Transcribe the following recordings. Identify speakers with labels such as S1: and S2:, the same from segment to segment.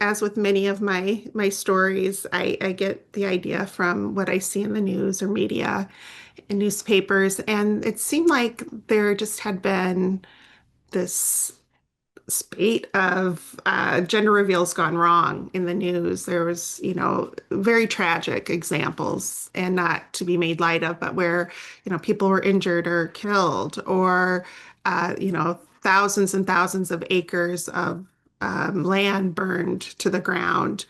S1: as with many of my stories, I get the idea from what I see in the news or media and newspapers, and it seemed like there just had been this spate of gender reveals gone wrong in the news. There was, very tragic examples, and not to be made light of, but where, people were injured or killed, or, thousands and thousands of acres of land burned to the ground.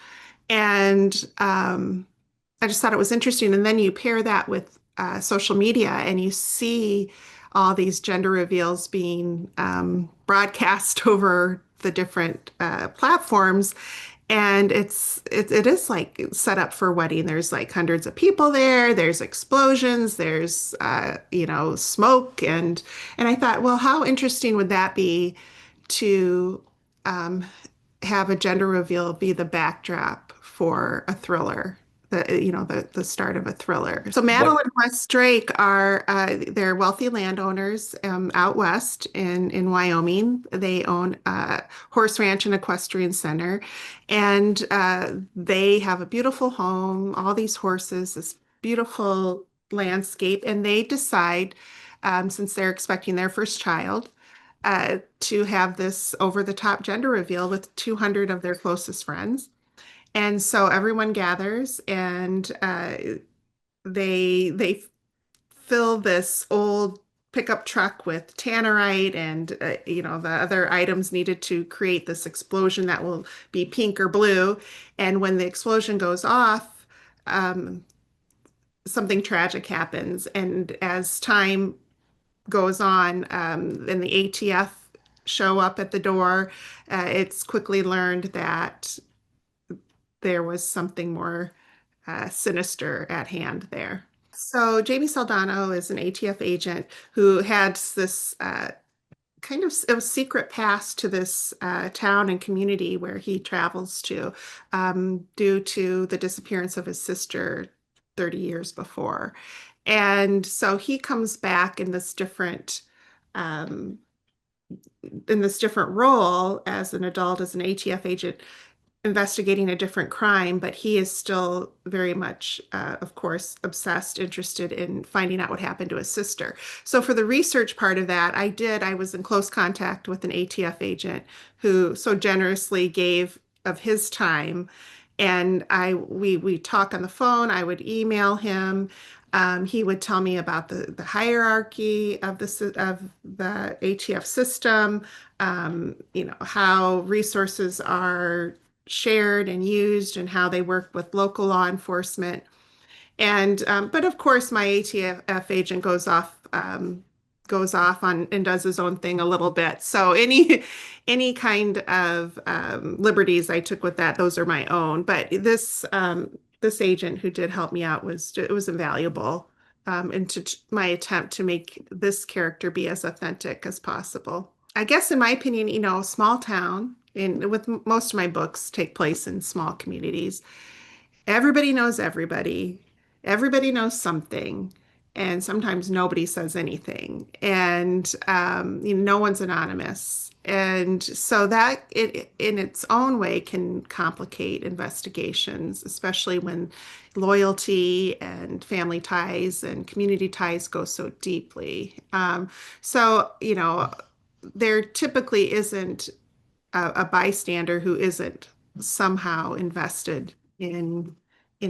S1: And I just thought it was interesting. And then you pair that with social media and you see all these gender reveals being broadcast over the different platforms. And it is like set up for a wedding. There's like hundreds of people there. There's explosions. There's smoke, and I thought, well, how interesting would that be to um, have a gender reveal be the backdrop for a thriller, the start of a thriller. So Madeline
S2: What
S1: and Wes Drake are they're wealthy landowners out west in Wyoming. They own a horse ranch and equestrian center, and they have a beautiful home, all these horses, this beautiful landscape, and they decide, since they're expecting their first child, to have this over-the-top gender reveal with 200 of their closest friends. And so everyone gathers, and they fill this old pickup truck with tannerite and the other items needed to create this explosion that will be pink or blue. And when the explosion goes off, um, something tragic happens. And as time goes on, and the ATF show up at the door, it's quickly learned that there was something more sinister at hand there. So Jamie Saldano is an ATF agent who had this kind of a secret pass to this town and community where he travels to, due to the disappearance of his sister 30 years before. And so he comes back um, in this different role as an adult, as an ATF agent, investigating a different crime, but he is still very much, of course, obsessed, interested in finding out what happened to his sister. So for the research part of that, I was in close contact with an ATF agent who so generously gave of his time. And we talk on the phone. I would email him. He would tell me about the hierarchy of the ATF system, how resources are shared and used, and how they work with local law enforcement. And but of course, my ATF agent goes off on and does his own thing a little bit. So any kind of liberties I took with that, those are my own. But this agent who did help me out it was invaluable, into my attempt to make this character be as authentic as possible. I guess in my opinion, small town, and with most of my books take place in small communities. Everybody knows everybody. Everybody knows something. And sometimes nobody says anything. And no one's anonymous. And so that in its own way can complicate investigations, especially when loyalty and family ties and community ties go so deeply. So, there typically isn't a bystander who isn't somehow invested in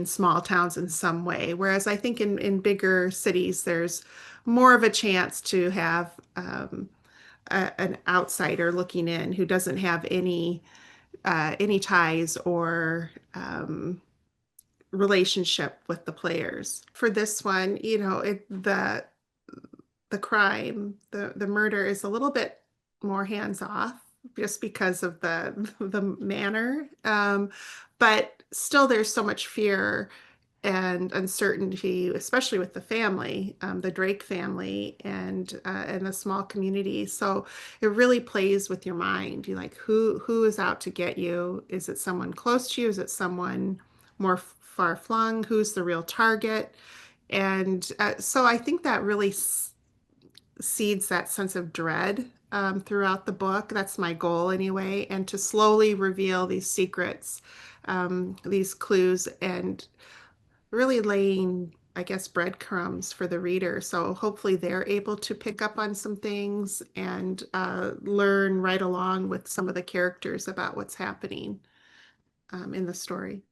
S1: small towns in some way. Whereas I think in bigger cities, there's more of a chance to have an outsider looking in who doesn't have any ties or relationship with the players. For this one, the crime, the murder is a little bit more hands off just because of the manner. But still, there's so much fear and uncertainty, especially with the family, the Drake family, and the small community. So it really plays with your mind. You like who is out to get you? Is it someone close to you? Is it someone more far flung? Who's the real target? And so I think that really seeds that sense of dread throughout the book. That's my goal anyway, and to slowly reveal these secrets, these clues, and really laying, I guess, breadcrumbs for the reader. So hopefully they're able to pick up on some things and learn right along with some of the characters about what's happening in the story.